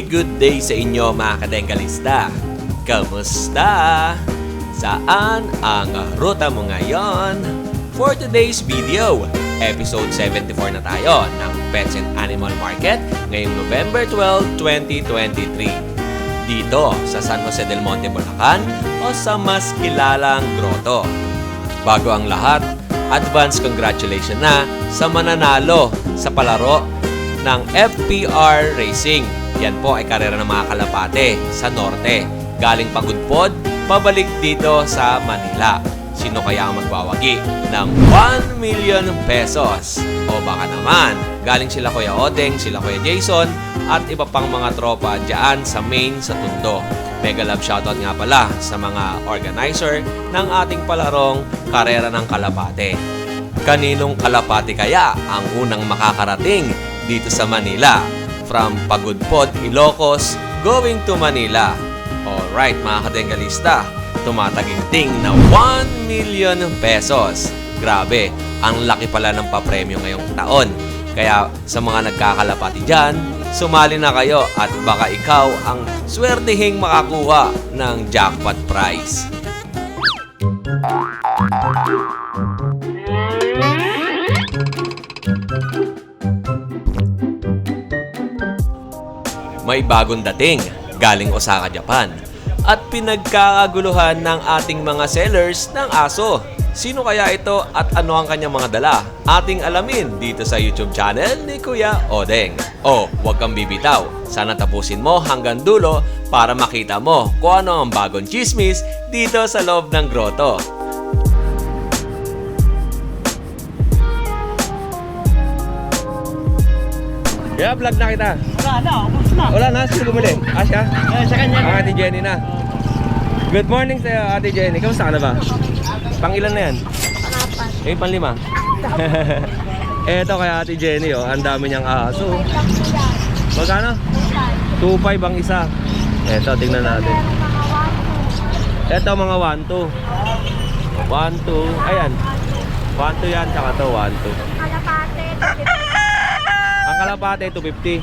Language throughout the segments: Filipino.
good day sa inyo mga kadenggalista. Kamusta? Saan ang ruta mo ngayon? For today's video, episode 74 na tayo ng Pets and Animal Market ngayong November 12, 2023. Dito sa San Jose del Monte, Bulacan o sa mas kilalang grotto. Bago ang lahat, advance congratulations na sa mananalo sa palaro ng FPR Racing. Yan po ay karera ng mga kalapate sa norte. Galing Pagudpod, pabalik dito sa Manila. Sino kaya ang magbawagi ng 1 million pesos? O baka naman, galing sila Kuya Odeng, sila Kuya Jason, at iba pang mga tropa dyan sa main sa Tondo. Mega love shoutout nga pala sa mga organizer ng ating palarong karera ng kalapate. Kaninong kalapate kaya ang unang makakarating dito sa Manila from Pagudpod, Ilocos, going to Manila? Alright mga kadenggalista, tumataginting na 1 million pesos. Grabe, ang laki pala ng papremyo ngayong taon. Kaya sa mga nagkakalapati dyan, sumali na kayo at baka ikaw ang swertehing makakuha ng jackpot prize. May bagong dating galing Osaka, Japan at pinagkakaguluhan ng ating mga sellers ng aso. Sino kaya ito at ano ang kanyang mga dala? Ating alamin dito sa YouTube channel ni Kuya Odeng. O, huwag kang bibitaw. Sana tapusin mo hanggang dulo para makita mo kung ano ang bagong chismis dito sa loob ng grotto. Yeah, vlog na kita. Wala na, ubos na. Wala na, sino bumili? Asya? Sa kanya na. Ate Jenny na. Good morning sa'yo, Ate Jenny. Kamusta ka na ba? Pang-ilan na yan? Pang-apat. Pang-5. Eto kay Ate Jenny, oh. Ang dami niyang aso. Magkano? 2.5 ang isa. Eto, tingnan natin. Eto, mga 1-2. 1-2. Ayan. 1-2 yan, tsaka to 1-2. Kalapate. Ang kalapate, 250.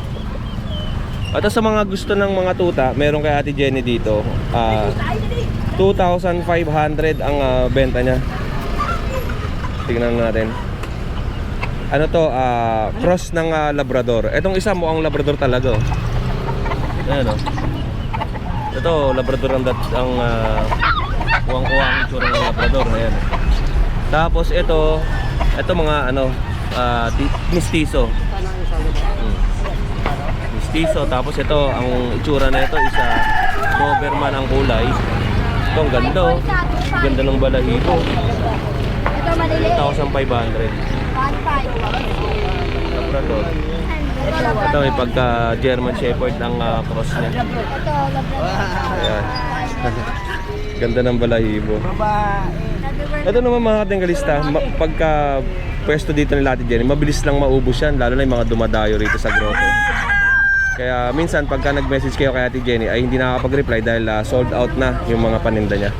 At sa mga gusto ng mga tuta, meron kay Ate Jenny dito. 2,500 ang benta niya. Tingnan natin. Ano to? Cross ng Labrador. Etong isa mo ang Labrador talaga. Ayan o. Ito, Labrador ang kuwang-kuwang ang itsura ng Labrador. Ayan. Tapos ito mga mistiso. Mistiso. Tapos ito, ang itsura na ito isa Doberman ang kulay. Ito ang ganda, oh. Ganda ng balahibo. Ito maliliit. 1,500. 1.5. Labrador. Ito may pagka German Shepherd ang cross niya. Ito, Labrador. Ayan. Ganda ng balahibo. Ito naman mga katenggalista, pagka pwesto dito ni Ate Jenny, mabilis lang maubos yan, lalo na yung mga dumadayo rito sa grotto. Kaya minsan pagka nag-message kayo kay Ate Jenny ay hindi nakakapag-reply dahil sold out na yung mga paninda niya.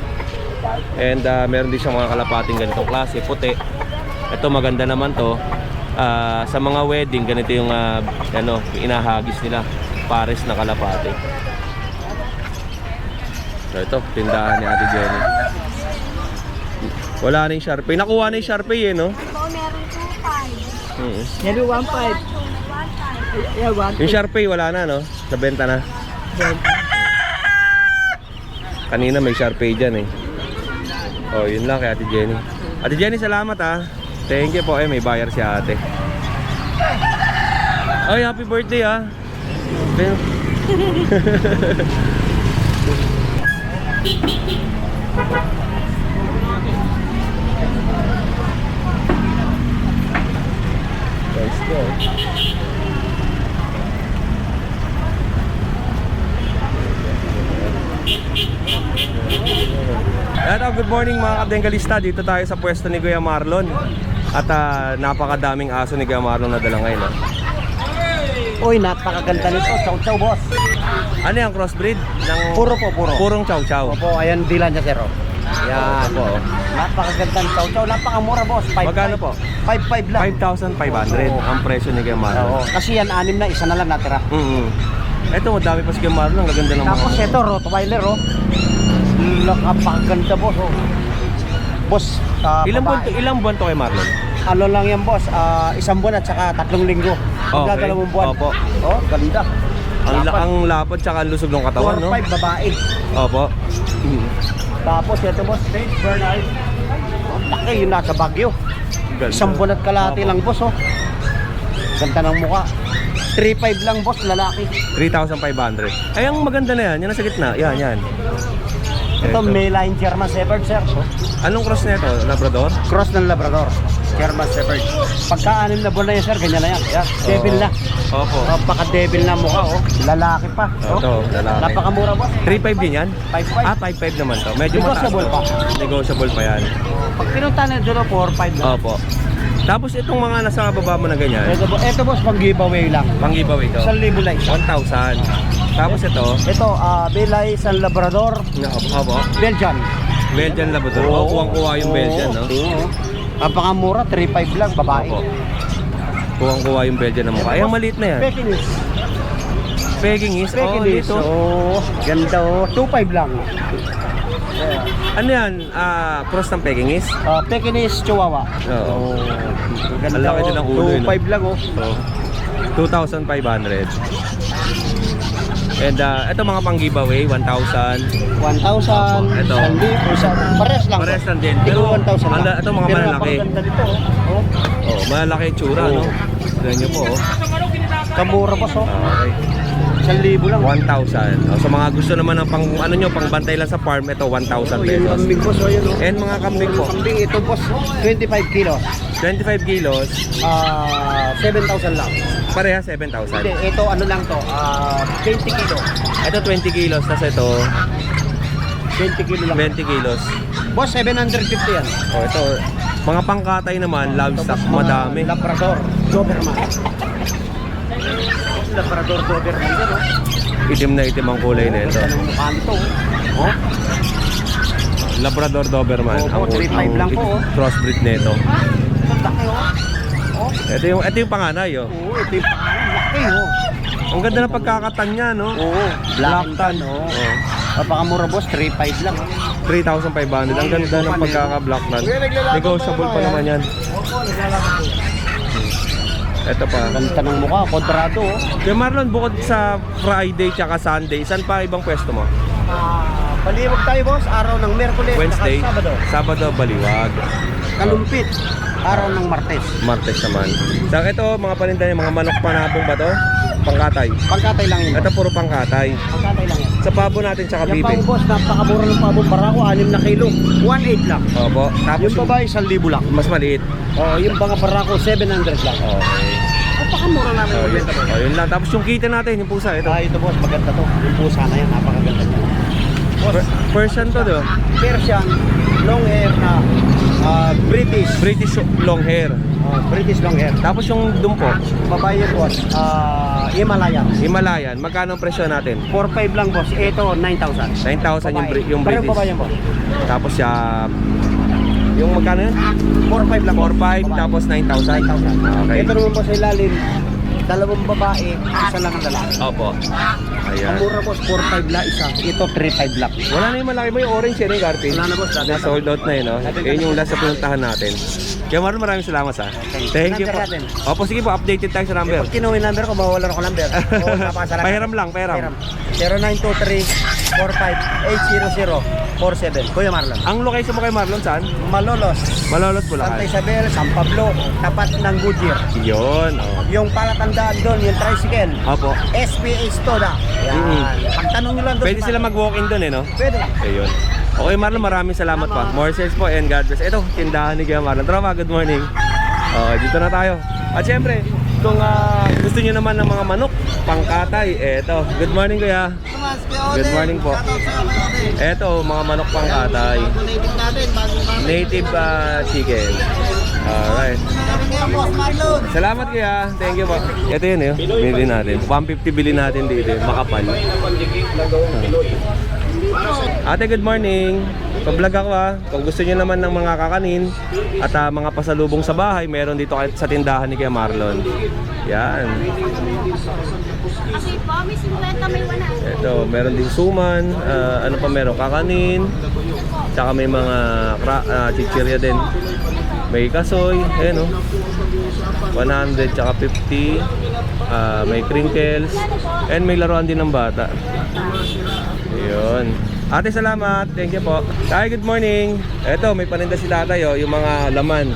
And meron din siyang mga kalapating ganitong klase, puti. Ito maganda naman to. Sa mga wedding, ganito yung inahagis nila, pares na kalapate. So ito, tindahan ni Ate Jenny. Wala na yung Sharpei. Nakuha na yung Sharpei no? Ito, meron 2.5. Yan yung 1.5. Yeah, 1.5. Yung Sharpei wala na no? Sa benta na. Kanina may Sharpei dyan eh. Oh, yun lang kay Ate Jenny. Ate Jenny, salamat ah. Thank you po. May bayar si ate. Ay, happy birthday ah. Let's go. Good morning mga kadenggalista. Dito tayo sa pwesto ni Kuya Marlon. At napakadaming aso ni Kuya Marlon na dala ngayon. Uy, napakaganda nito. Chow chow, boss. Ano yung crossbreed? Puro po, puro. Purong chow chow. Opo, ayan dila niya, sir. Yan po. Napakaganda ng chow chow. Napakamura, boss. 5, Magkano po? 5.5 lang. 5,500 ang presyo ni Kuya Marlon. Oo, kasi yan, 6 na, isa na lang natira. Ito, madami pa si Kuya Marlon. Ang gaganda ng Tapos mga... ito, Rottweiler, oh. Napakaganda, boss, oh. Boss, babae. Ilang buwan to kay Marlon? Ano lang yan, boss? Isang buwan at saka 3 linggo. Okay. Dalawang buwan. Opo. Oh, ganda. Ang lapad tsaka ang lusog ng katawan, no? 4-5 babae. Opo. Tapos ito, boss, Saint Bernard. Ang laki, yun nasa Baguio. Ganda. Isang buwan at kalahati lang, boss, oh. Ganda ng mukha. 3.5 lang, boss, lalaki. 3,500. Ay, ang maganda na yan. Yan nasa gitna. Yan. Ito, Mayline German Shepherd, sir. Oh. Anong cross na ito? Labrador? Cross ng Labrador. German Shepherd. Pagka-anim na buwan na yan, sir, ganyan na yan. Yan, devil na. Opo. Napaka-devil na mukha, oh. Lalaki pa. Oh. Ito, lalaki. Napakamura, boss. 3,500 din yan? 5.5. Ah, 5,500 naman to. Medyo Negotiable mataas to. Negotiable pa yan. Pag pinunta na dito, 4.5 na. Opo. Tapos itong mga nasa baba mo na ganyan, Ito, boss, pang giveaway lang. pang giveaway to. 1,000 lang isa. 1,000. Tapos ito, Ito, Belay San Labrador, opo. Belgian. Belgian Labrador. Oh, kuwang-kuwa yung Belgian, no? Oo. Napakamura, 3.5 lang, babae. Opo. Kuwang-kuwa yung Belgian na mukha. Ay, ang maliit na yan. Pekingese. Pekingese. Oh, Pekingese. dito. Oh, ganda, oh. 2.5 lang. Ano yan? Cross ng Pekingese? Pekingese Chihuahua. Oo. Ganda, Ang laki din ng ulo, 2.5 lang, oh. So, 2,500. And ito mga pang giveaway, 1,000. 1,000. Ito. Pares lang. Pares lang din. Pero Pero 1,000 lang. ito mga Pero malalaki. napakaganda nito, oh. Oh, malalaki yung tsura, no? Tignan nyo po, oh. Kamura, boss, oh. Okay. 1,000 lang. 1,000. Oh, so mga gusto naman ng pang ano nyo, pang bantay lang sa farm, ito 1,000 Yung pesos. kambing, boss, oh, yun, oh. And mga kambing po, Kambing, ito, boss, 25 kilos. 25 kilos, 7,000 lang. pareha Hindi, 7,000. ito ano lang to, 20 kilo. Ito 20 kilos, tapos ito 20 kilo lang. 20 kilos. Boss, 750 yan. Oh, ito mga pangkatay naman, livestock, Tapos mga madami. Labrador, Doberman. Labrador, Doberman din, oh. Itim na itim ang kulay na ito. Ganda ng mukha nito, oh. Labrador Doberman. Opo, 3.5 lang po, oh. Crossbreed nito. Ang laki, oh. Oh. Ito yung panganay, oh. Oo, ito yung pangalan. Laki, oh. Ang ganda ng pagkakatan niya, no? Oo, black tan, oh. Oh. Napakamura, boss, 3.5 lang, oh. 3,500. Ang ganda ng pagkaka-black tan. Negotiable pa naman yan. Opo, naglalaki po. Ito pa. Ganda ng mukha, Quadrado, oh. Kaya Marlon, bukod sa Friday tsaka Sunday, saan pa ibang pwesto mo? Baliwag tayo, boss, araw ng Merkules, Wednesday, saka Sabado. Sabado, Baliwag. Kalumpit, araw ng Martes. Martes naman. So ito, mga paninda niya, mga manok panabong ba to? Pangkatay. Pangkatay lang yun. Ito puro pangkatay. Pangkatay lang yan. Sa pabo natin tsaka Yung bibi. pabo, boss, napakamura ng pabo. Barako, 6 na kilo. 1.8 lang. Opo. Tapos Yung babae, 1,000 lang. mas maliit. Oh, yung mga barako, 700 lang. Okay. Napakamura namin. Oh, yun, yung benta, boss. oh, yun lang. Tapos yung kita natin, yung pusa, ito. Ito, boss, maganda to. Yung pusa na yan, napakaganda niya. Boss, Persian to, do? Persian, long hair na British. British long hair. British long hair. Tapos yung dumpo, Babae yun, boss. Himalayan. Himalayan. Magkano ang presyo natin? 4.5 lang, boss. Ito, 9,000. 9,000 yung Parang British. babae yan, boss. Tapos yung magkano yun? 4.5 lang. 4,500 Babae. tapos 9,000. 9,000. Okay. Ito naman po sa ilalim, 2 babae, isa lang ang lalaki. Opo. Ayan. Ang mura, boss, 4.5 lang isa. Ito, 3.5 lang. Wala na yung malaki mo, yung orange yan, yung Garfield. Wala na, boss. Na sold out na yun, no? Yun yung last na pinuntahan natin. Kaya maraming salamat, sa. Thank you po. Number natin. Opo, sige po, updated tayo sa number. Pag kinuha yung number ko, mawawalan ako number. Oo, napakasarap. Pahiram lang, pahiram. 0923-45-800-47. Kuya Marlon. Ang location mo kay Marlon, saan? Malolos. Malolos, Santa Bulacan. Isabel, San Pablo, tapat ng Goodyear. Yun, oh. Yung palatandaan doon, yung tricycle. Opo. SPH Toda. Yan. Pagtanong nyo lang doon. Pwede sila mag-walk-in doon, eh, no? Pwede lang. Ayun. Okay, Marlon, maraming salamat pa. More sales po and God bless. Ito, tindahan ni Kuya Marlon. Tara, good morning. Okay, dito na tayo. At syempre, kung gusto niyo naman ng mga manok, pangkatay, eto. Good morning, Kuya. Good morning po. Eto, mga manok pangkatay. Native chicken. Alright. Salamat, Kuya. Thank you po. Ito yun, eh. Bili natin. 150 bili natin dito. Makapal. Ate, good morning. nagpa-vlog ako Kung gusto niyo naman ng mga kakanin at mga pasalubong sa bahay, meron dito sa tindahan ni Kuya Marlon. Yan. Kasi po, may 50, may 100. Ito, meron din suman, ano pa meron? Kakanin, tsaka may mga chichirya din. May kasoy, ayan 100 tsaka 50. May crinkles, and may laruan din ng bata. Ayun. Ate, salamat. Thank you po. Tay, good morning. Ito, may paninda si tatay yung mga laman.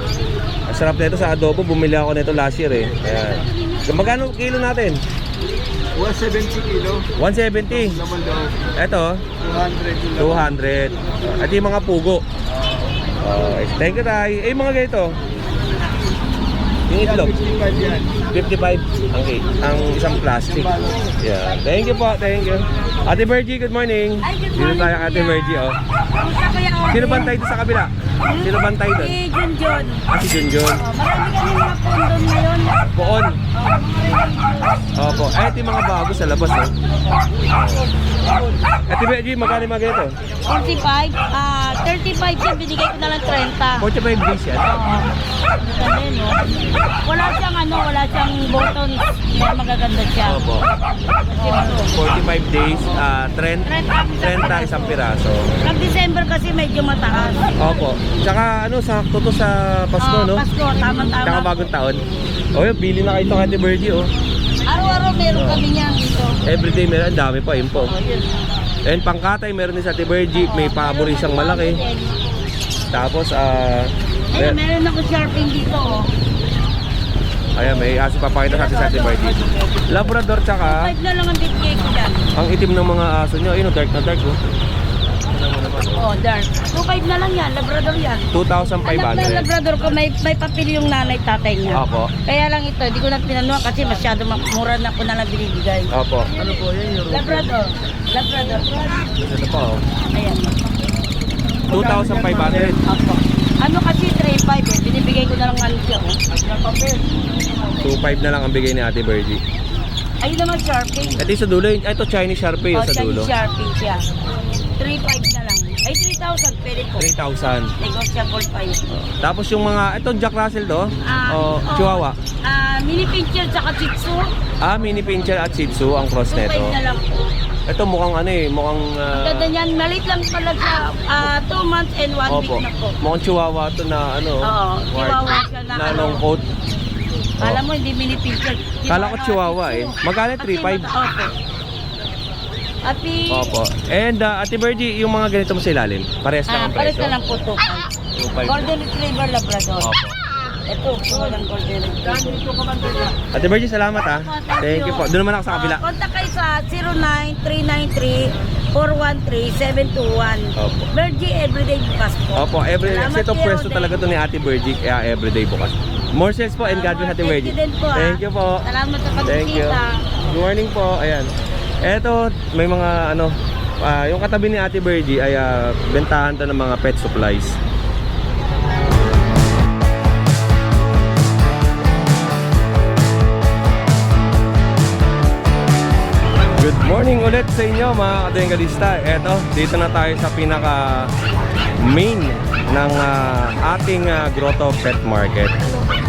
Ang sarap nito sa adobo. Bumili ako nito last year Ayan. Magkano kilo natin? 170 kilo. 170. Naman daw. Ito, 200. 200. At yung mga pugo. Thank you, tay. Yung mga ganito. Yung itlog. 55 yan. 55 ang isang plastic. Yeah. Thank you po, thank you. Ate Virgie, good morning. Ay, good Dito morning, tayo Ate kuya. Virgie Kamusta Kuya Owen? Sino bantay doon sa kabila? Sino bantay doon? Si Junjun. Si Junjun. Marami kami mga pundon ngayon. Poon. Mga Opo. Ito yung mga bago sa labas Ate Virgie, magkano yung mga ganito? 45, 35 siya, binigay ko na lang 30. 45 days yan. Ganda yun, no? Wala siyang buttons. Kaya magaganda siya. Opo. 45 days, 30 isang piraso. Pag December kasi medyo mataas. Opo. Tsaka sakto to sa Pasko, no? Pasko, tama-tama. Tsaka bagong taon. Bili na kayo ito Ate Virgie, Araw-araw meron kami niyan dito. Everyday meron, ang dami pa, yun po. Yun. And pangkatay, meron din sa Ate Virgie, may pabori siyang malaki. Tapos, Ayun, meron ako sharping dito. ayan, may aso papakita sa atin sa Ate Virgie. Labrador tsaka, 5 na lang ang bitgay ko dyan. ang itim ng mga aso nyo, dark na dark Dark. 2.5 na lang yan, Labrador yan. Anak ng 2,500. Labrador ko, may papel yung nanay tatay niya. Opo. Kaya lang ito, di ko na pinanuha kasi masyado mura na ko na lang binibigay. Opo. Ano po yan? Labrador. Ito po, Ayan. 2,500. Opo. Ano kasi 3.5 binibigay ko na lang ano siya. 2,500 na lang ang bigay ni Ate Virgie. Ayun naman Sharpie. Ito yung sa dulo, ito Chinese Sharpie yung sa dulo. Sharpie siya. 3.5 na lang. Ay, 3,000 pwede po. 3,000. Negotiable pa yun. Tapos yung mga, ito Jack Russell to? O Chihuahua? Mini pincher tsaka Shih Tzu. Mini Pinscher at Shih Tzu ang cross 2.5 nito. na lang po. Ito mukhang mukhang Ganda niyan. Maliit lang pala siya. 2 months and 1 opo. week na po. Mukhang Chihuahua to na Oo, Chihuahua siya na na long coat. Alam mo, hindi mini pincher. Kala ko Chihuahua Magkano 3.5? Opo. Ati, Opo. And Ate Virgie, yung mga ganito mo sa ilalim, parehas lang ang pares presyo. na lang po 2.5. 2.5. Golden Retriever Labrador. Opo. Ito, walang Golden Retriever. Ate Virgie, salamat Thank you po. Doon naman ako sa kabila. Contact kayo sa 09-393-413-721. Opo. Virgie Everyday bukas po. Opo, Salamat kasi ito kayo, pwesto talaga to ni Ate Virgie, kaya everyday bukas. More sales po and God bless Ate Virgie. Thank you din po, Thank you po. Salamat sa Thank you. pagkikita. Good morning po. Ayan. Eto, may mga yung katabi ni Ate Virgie ay bentahan to ng mga pet supplies. Good morning ulit sa inyo mga kadengalista. Eto, dito na tayo sa pinaka main ng ating Grotto Pet Market.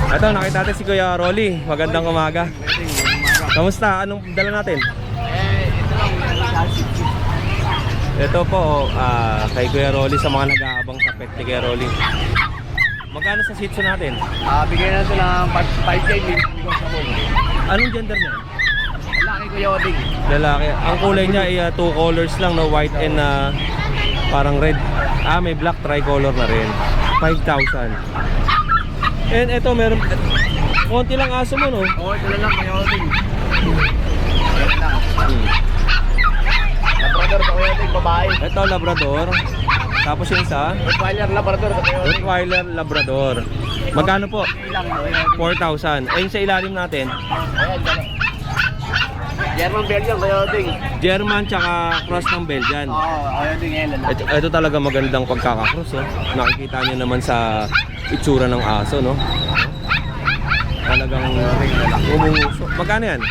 Eto, nakita natin si Kuya Rolly. Magandang umaga. Kamusta? Anong dala natin? Ito po, kay Kuya Rolly sa mga nag-aabang sa pet ni Kuya Rolly. Magkano sa Shih Tzu natin? Bigyan natin ng 5K negotiable. Anong gender niya? Laki ko Yoding. Lalaki. Ang kulay niya ay 2 colors lang, no? White and parang red. May black tricolor na rin. 5,000. And ito, meron konti lang aso mo, no? Oo, ito lang ko Yoding. Yan lang. Labrador ko Yoding, babae. Ito, Labrador. Tapos yung isa, Rottweiler Labrador ko Yoding. Rottweiler Labrador. Magkano po? Ilang ko Yoding. 4,000. Ayun sa ilalim natin, Ayan, dala. German Belgian ko Yoding. German tsaka cross ng Belgian. Oo, Yoding yan lalaki. Ito talaga magandang pagkakakross, oh. Nakikita niyo naman sa itsura ng aso, no? talagang umuuso. Magkano yan?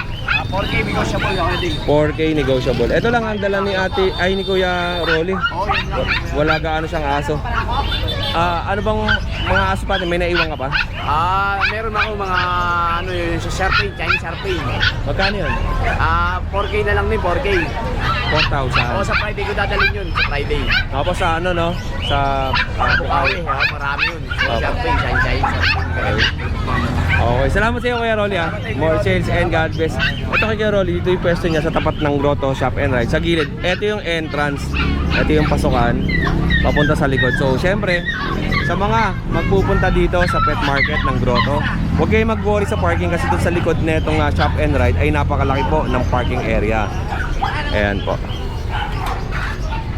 4K negotiable yung wedding. 4K negotiable. Ito lang ang dala ni ate, ay ni Kuya Rolly. Oh, yun lang. Wala gaano siyang aso. Ano bang mga aso pa? May naiwan ka pa? Meron ako mga ano yun sa Sharpei, Chinese Sharpei. Magkano yun? 4K na lang din, 4K. 4,000. Sa Friday ko dadalhin yun, sa Friday. Tapos sa ano no? Sa Bukawi, marami yun. Sharpei, Chinese Okay, salamat sa iyo Kuya Rolly ha. More sales and God bless. Ito kay Kuya Rolly, dito yung pwesto niya sa tapat ng Grotto Shop and Ride. Sa gilid, ito yung entrance. Ito yung pasukan papunta sa likod. So, syempre, sa mga magpupunta dito sa pet market ng Grotto, huwag kayong mag-worry sa parking kasi doon sa likod netong Shop and Ride ay napakalaki po ng parking area. Ayan po.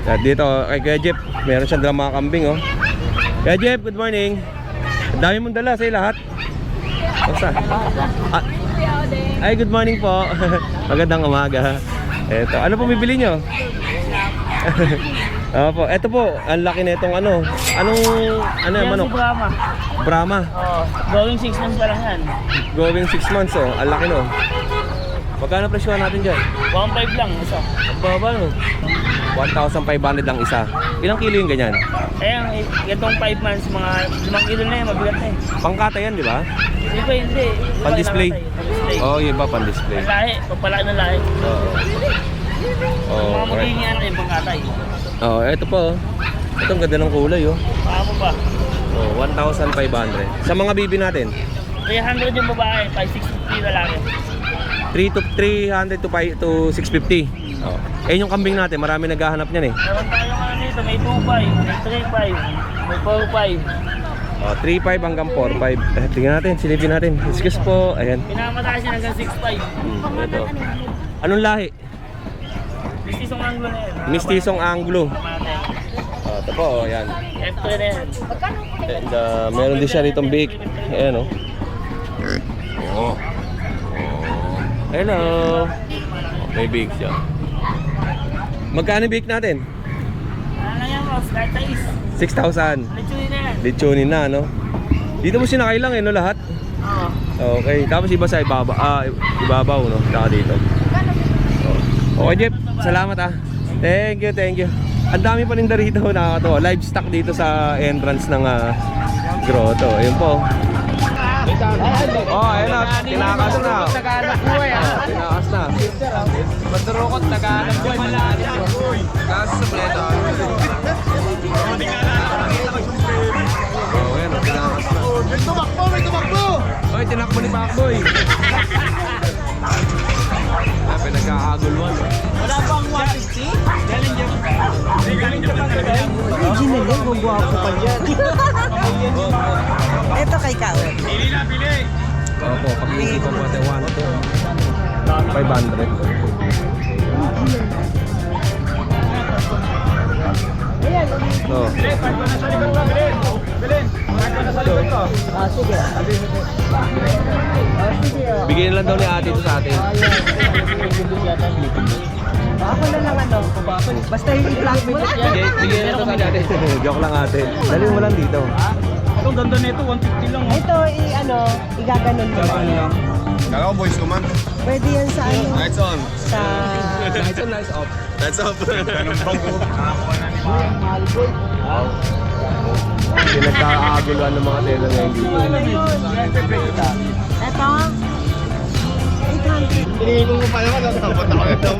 At dito kay Kuya Jeff, meron siyang dalang mga kambing oh. Kuya Jeff, good morning. Ang dami mong dala sa'yo lahat. Basta. Ay, good morning po. Magandang umaga. Eto, ano po bibili nyo? Opo, eto po, ang laki nitong ano. Anong Yan manok? si Brahma. Brahma. Going 6 months pa lang yan. Going 6 months oh. Ang laki no. Magkano presyohan natin dyan? 1.5 lang isa. Ang baba no. 1,500 lang isa. Ilang kilo yung ganyan? Ayan, itong 5 months, mga 5 kilo na yan, mabigat na eh. Pangkata yan, di ba? Hindi pa, hindi. Pan-display? Pan-display. Oh, yung iba pan-display. Ang lahi, pagpalaki ng lahi. Oo. Oh, Mga magiging anak yung pangkatay. oh, eto po. Ito ang ganda ng kulay oh. Paano ba? Oh, 1,500. Sa mga bibi natin, 300 yung babae, 560 lalaki. 300 to 650. Oh. Eh yung kambing natin, marami naghahanap niyan eh. Meron tayo nga dito, may 2.5, may 3.5, may 4.5. Oh, 3.5 hanggang 4.5. Tingnan natin, silipin natin. Excuse po. Ayan. Pinamataas yan hanggang 6.5. Ito. Anong lahi? Mistisong anglo na yan. Mistisong Anglo. Mate. Oh, ito po, oh, ayan. F3 na yan. And meron din siya ditong bake. Ayan oh. Oh. Hello. Oh, may bake siya. Magkano bake natin? Ano lang yan, boss? Kahit size. 6,000. Lechuni na yan. Lechonin na, no? Dito mo sinakay lang eh, no, lahat? Oo. Okay, tapos iba sa ibabaw, no? Saka dito. Oh. Okay, Jeff, salamat ah. Thank you. Ang dami pa rin rito, nakakatawa. Livestock dito sa entrance ng grotto. Ayun po. Oh, ayun na, tinakas na. Nagaanak buhay Tinakas na. Bandurukot, nagaanak buhay. Kaso sa pleta. Oh, ayun, tinakas na. May tumakbo! Oy, tinakbo ni Pacboy. Pinagkakagulwan. Wala pang 150? Galing dyan. Original yan, gugwapo pa dyan. Ito kay Kawen. Opo, pag-iisip ko po natin 500. Oh. Sige. Bigyan lang daw ni ate ito sa atin. Ako na lang ano. Basta yung i-vlog mo na. Bigyan lang daw sa atin. Joke lang ate. Dali mo lang dito. Ang ganda nito, 150 lang. Ito igaganon mo. Kaka boys ko man. Pwede yan sa ano. Lights on. Sa Lights on, lights off. Lights off. Ganun bago. Pinagkakaguluhan ng mga tela ngayon dito. ano yun. Ito. 800. Tinigil mo pa naman. Dapat ako yung daw.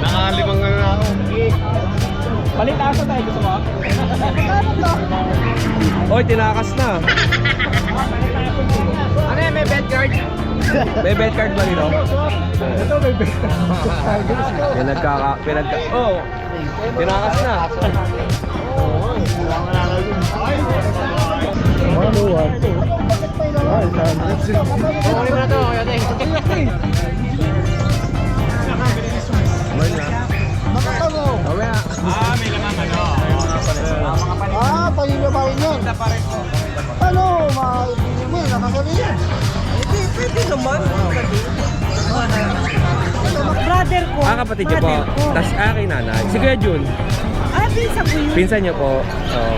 Nakalimang nga na ako. Palit asa tayo, gusto mo? Oy, tinakas na. Ano yan, may bed guard? May bed card ba nito? Ito may bed card. Oh, tinakas na. Kukunin mo na to, kaya tayo. Mamaya. Pagino pa rin yun. Ano? Maibigin mo yun. Nakasali yan. Pwede naman. Brother ko. Kapatid niyo po. Brother ko. Tas aking nanay. Si Kuya Jun. Pinsan ko yun. Pinsan niyo po. Oh.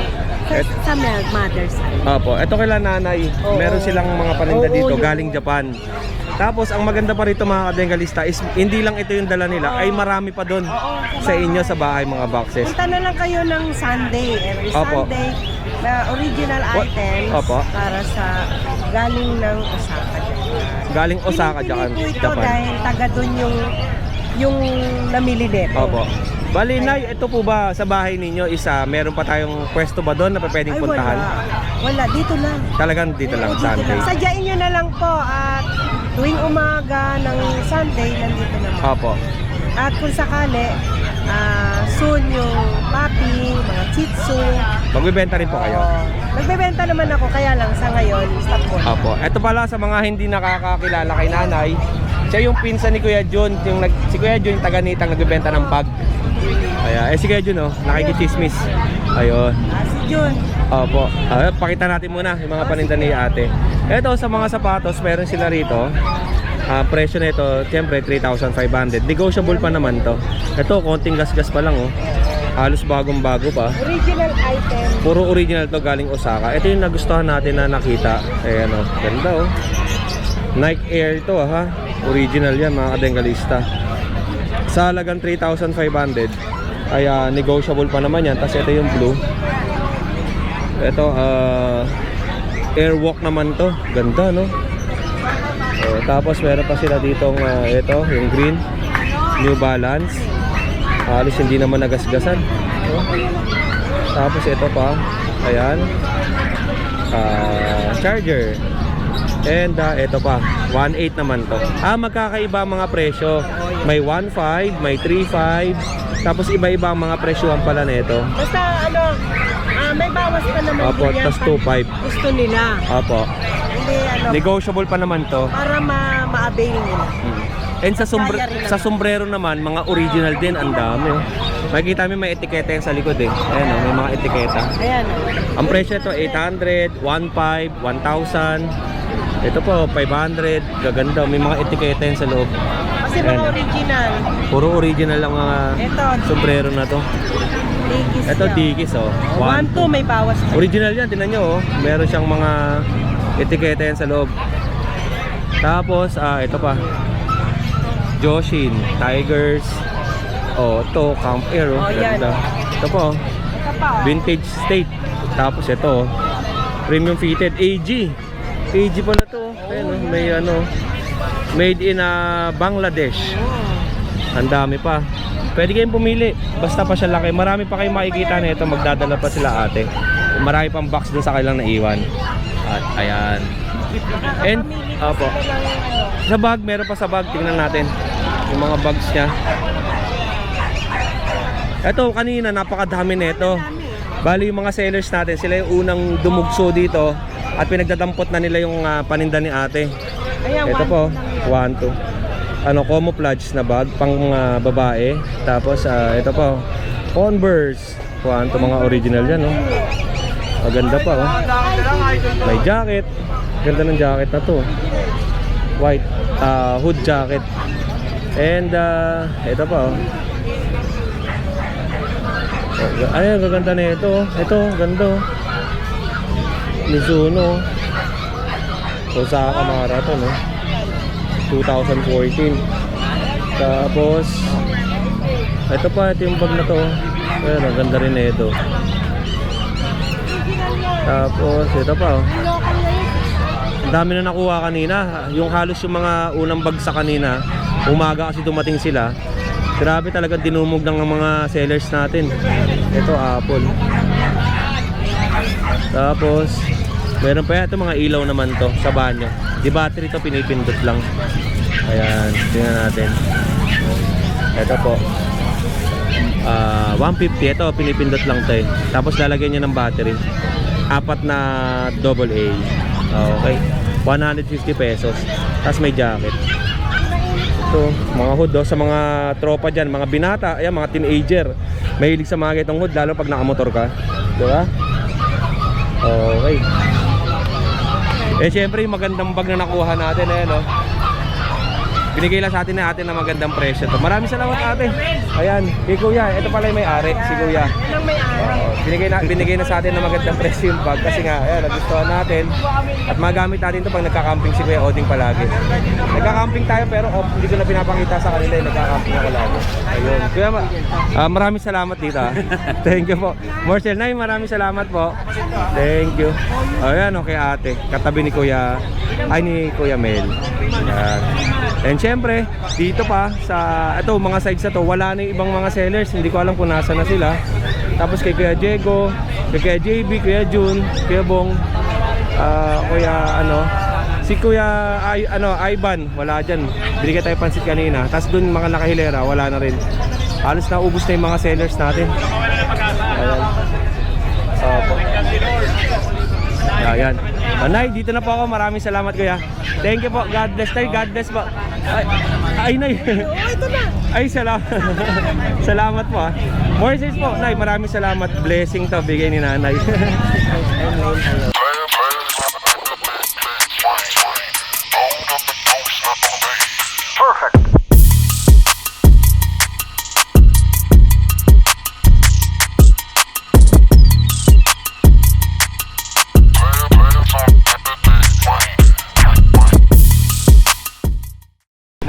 Sa mother's side. Opo, eto kila nanay. Oo. Meron silang mga paninda Oo, dito yun. galing Japan. Tapos ang maganda pa rito mga kadengalista is hindi lang ito yung dala nila, ay marami pa doon sa inyo sa bahay mga boxes. Punta na lang kayo ng Sunday. Every Opo. Sunday na original items Opo. para sa galing ng Osaka. Galing Osaka, Pinipili ko ito Japan. dahil taga doon yung namili nito. Opo. Bali, Nay, ito po ba sa bahay ninyo isa, meron pa tayong pwesto ba doon na pwedeng Ay, puntahan? wala. Dito lang. Talagang dito lang, Oo, Sunday. Sadyain nyo na lang po at tuwing umaga ng Sunday, nandito naman. Opo. At kung sakali, soon yung papi, mga chitsu. Magbibenta rin po kayo. Nagbebenta naman ako, kaya lang sa ngayon, stop mo. Opo. Ito pala sa mga hindi nakakakilala kay nanay, siya yung pinsan ni Kuya Jun, si Kuya Jun yung taga-nitang nagbebenta ng bag. Kaya, si Kuya Jun, nakikichismis. Ayun. Si Jun. Opo. Pakita natin muna yung mga paninda ni ate. Ito sa mga sapatos, meron sila rito. Presyo nito, siyempre 3,500. Negotiable pa naman to. Ito, konting gas-gas pa lang oh. Halos bagong-bago pa. Original item. Puro original to galing Osaka. Ito yung nagustuhan natin na nakita. Ayan oh, ganda oh. Nike Air to ha. Original yan mga kadengalista. Sa halagang 3,500 ay negotiable pa naman yan. Tapos ito yung blue. Ito Airwalk naman to. Ganda no. Tapos meron pa sila ditong ito yung green New Balance. Halos hindi naman nagasgasan. Tapos ito pa. Ayan. Charger. And ito pa, 1.8 naman to. Magkakaiba ang mga presyo. May 1.5, may 3.5. Tapos iba-iba ang mga presyohan pala nito. Basta may bawas pa naman Opo, din yan tas pag 2.5. gusto nila. Opo. Hindi Negotiable pa naman to. para ma-avail nila. And sa sombrero naman, mga original din, ang dami oh. Makikita mo may etiketa yan sa likod eh. Ayan oh, may mga etiketa. Ayan. Ang presyo ito 800, 1.5, 1,000. Ito po 500, gaganda, may mga etiketa yan sa loob. Kasi Ayan. mga original. Puro original ang mga Ito, sombrero na to. Dickies Ito siya. Dickies oh. 1-2 may bawas pa. Original yan, tingnan nyo oh. Meron siyang mga etiketa yan sa loob. Tapos ito pa. Joshin, Tigers. Oh, ito Camp Air oh. Yan. Ganda. Ito po. Ito pa. Vintage State. Tapos ito Premium Fitted AG. AG pala to. Ayan oh, may made in Bangladesh. Ang dami pa. Pwede kayong pumili. Basta pa siya laki. Marami pa kayong makikita nito. Magdadala pa sila ate. Marami pang box dun sa kailang naiwan. At ayan. And opo. Sa bag, meron pa sa bag. Tingnan natin yung mga bags niya. Ito kanina napakadami nito. Bali yung mga sellers natin, sila yung unang dumugso dito at pinagdadampot na nila yung paninda ni ate. Ayan, Ito po, 1, 2. Camouflage na bag pang babae. Tapos ito po, Converse. 1, 2 mga original yan, no. Maganda pa, oh. May jacket. Ganda ng jacket na to. White hood jacket. And ito pa, oh. Ay, gaganda na ito. Ito, ganda. Mizuno. Osaka Marathon, no? 2014. Tapos ito pa, ito yung bag na to. Ayan, ang ganda rin na ito. Tapos ito pa, oh. Ang dami na nakuha kanina. Yung halos yung mga unang bag sa kanina, umaga kasi dumating sila. Grabe talaga dinumog ng mga sellers natin. Ito Apple. Tapos meron pa yan, ito mga ilaw naman to sa banyo. Di battery to, pinipindot lang. Ayan, tingnan natin. Ito po 150, ito pinipindot lang to eh. Tapos lalagyan niya ng battery. 4 na AA. Okay, 150 pesos. Tapos may jacket. Ito, mga hood sa mga tropa dyan, mga binata, ayan, mga teenager. Mahilig sa mga ganitong hood, lalo pag nakamotor ka. Diba? Okay. Eh syempre yung magandang bag na nakuha natin, ayan, oh. Binigay lang sa atin na ate na magandang presyo to. Maraming salamat ate. Ayan, kay kuya, ito pala yung may-ari, si kuya. Binigay na sa atin na magandang presyo yung bag kasi nga, ayan, nagustuhan natin. At magamit natin to pag nagka-camping si Kuya Oding palagi. Nagka-camping tayo pero hindi ko na pinapakita sa kanila yung nagka-camping ako lagi. Ayun. Kuya, maraming salamat dito ah. Thank you po. Marcel, Nay, maraming salamat po. Thank you. Ayan, okay ate. Katabi ni Kuya, ay ni Kuya Mel. Ayan. And syempre, dito pa sa ito mga sides na to, wala na yung ibang mga sellers. Hindi ko alam kung nasa na sila. Tapos kay Kuya Diego, kay Kuya JB, Kuya Jun, Kuya Bong, Kuya si Kuya Ivan, wala dyan. Binigay tayo pansit kanina. Tapos dun mga nakahilera, wala na rin. Halos naubos na yung mga sellers natin. Ayan. Opo. Ayan. Nay, dito na po ako. Maraming salamat kuya. Thank you po. God bless tayo. God bless po. Ay Nay. Ay, salamat. Salamat po ah. More says po. Nay, maraming salamat. Blessing to bigay ni nanay.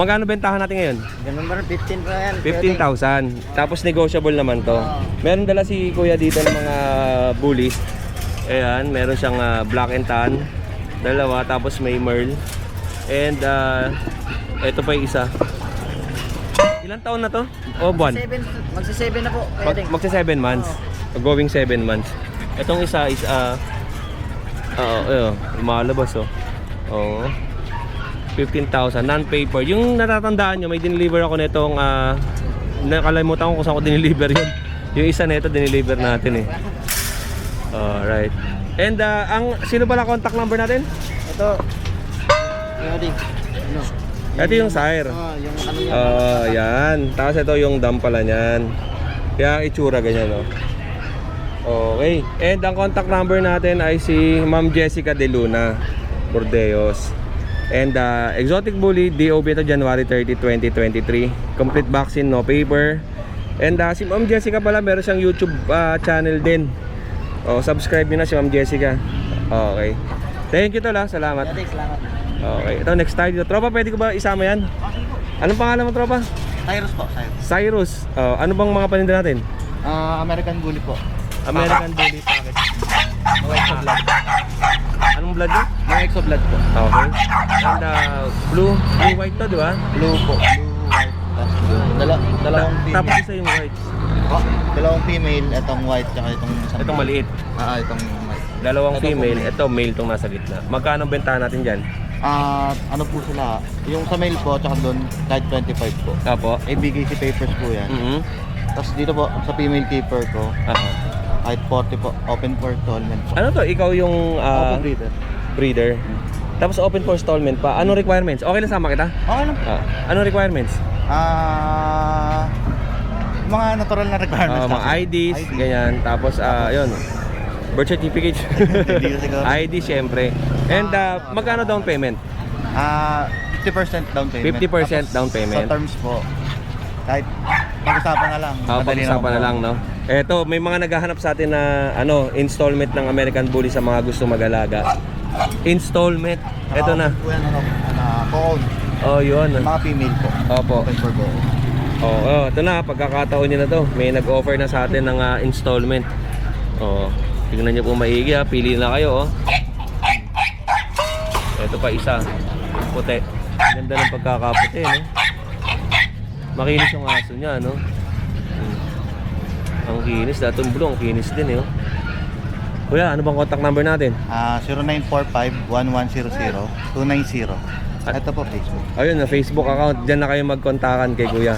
Magkano bentahan natin ngayon? Ganun ba? 15 pa yan. 15,000. Tapos negotiable naman to. Meron dala si kuya dito ng mga bullies. Ayan, meron siyang black and tan. Dalawa, tapos may merl. And ito pa yung isa. Ilang taon na to? O buwan? Magsi-7 na po. Magsa 7 months. Going 7 months. Itong isa is lumalabas oh. Oo. 15,000 non-paper. Yung natatandaan nyo, may dineliver ako nitong nakalimutan ko kung saan ko dineliver yun. Yung isa nito dineliver natin eh. Alright. And sino pala contact number natin? Ito. Ready. Ano? Ito yung sire. Yung ano yan. Yan. Tapos ito yung dam pala niyan. Kaya ang itsura ganyan no. Okay. And ang contact number natin ay si Ma'am Jessica De Luna Bordeos. And exotic bully, DOB ito January 30, 2023. Complete vaccine, no paper. And si Ma'am Jessica pala, meron siyang YouTube channel din. Subscribe nyo na si Ma'am Jessica. Okay. Thank you tol ha, salamat. Salamat. Okay, ito next tayo dito. Tropa, pwede ko ba isama yan? Anong pangalan mo tropa? Cyrus po. Cyrus. Ano bang mga paninda natin? American Bully po. American Bully Packet. No exo blood. Anong blood yun? No exo blood po. Okay. And blue white to, di ba? Blue po. Blue, white. Tapos blue. Dalawang female. Tapos isa yung white. Dalawang female. Itong white. Tsaka itong isang Itong maliit. Itong white. Dalawang Ito female. po, Ito male tong nasa gitna. Magkano ang bentahan natin dyan? Ano po sila? Yung sa male po, tsaka doon, kahit 25 po. Apo. ABKC papers po yan. Tapos dito po, sa female keeper ko, kahit 40 po, open for installment po. Ano to? Ikaw yung Open breeder. breeder. Tapos open for installment pa. Anong requirements? Okay lang sama kita? Okay lang. Anong requirements? Mga natural na requirements. Mga IDs, ganyan. Tapos yun. Birth certificate. Hindi ko siguro. ID syempre. And magkano down payment? 50% down payment. 50% down payment. Sa terms po, kahit pag-usapan na lang. Pag-usapan na lang, no? Eto, may mga naghahanap sa atin na installment ng American Bully sa mga gusto mag-alaga. Installment. Eto na. Phone. Oh, yun. Mga female po. Opo. Open for go. Ito na, pagkakataon nyo na to. May nag-offer na sa atin ng installment. Tingnan nyo po maigi ha. Pili na kayo Ito pa isa. Puti. Ganda ng pagkakaputi, no? Makinis yung aso niya, no? Ang kinis. Datong blue, ang kinis din, Kuya, ano bang contact number natin? 0945-1100-290. Ito po Facebook. Ayun, na Facebook account. Diyan na kayo magkontakan kay Kuya.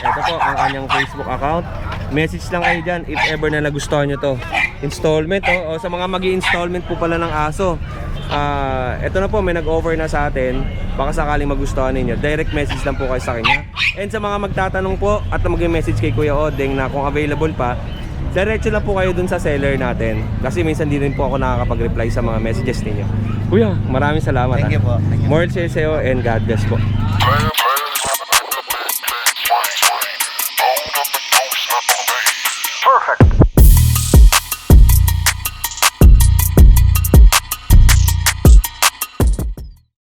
Ito po ang kanyang Facebook account. Message lang kayo dyan if ever na nagustuhan nyo to. Installment o sa mga magi-installment po pala ng aso. Ito na po, may nag-offer na sa atin. Baka sakaling magustuhan ninyo, direct message lang po kayo sa kanya. And sa mga magtatanong po at mag-message kay Kuya Oding na kung available pa, diretso lang po kayo dun sa seller natin. Kasi minsan di rin po ako nakakapag-reply sa mga messages ninyo. Kuya, maraming salamat. Thank you po. Thank you. More sales sa'yo and God bless po.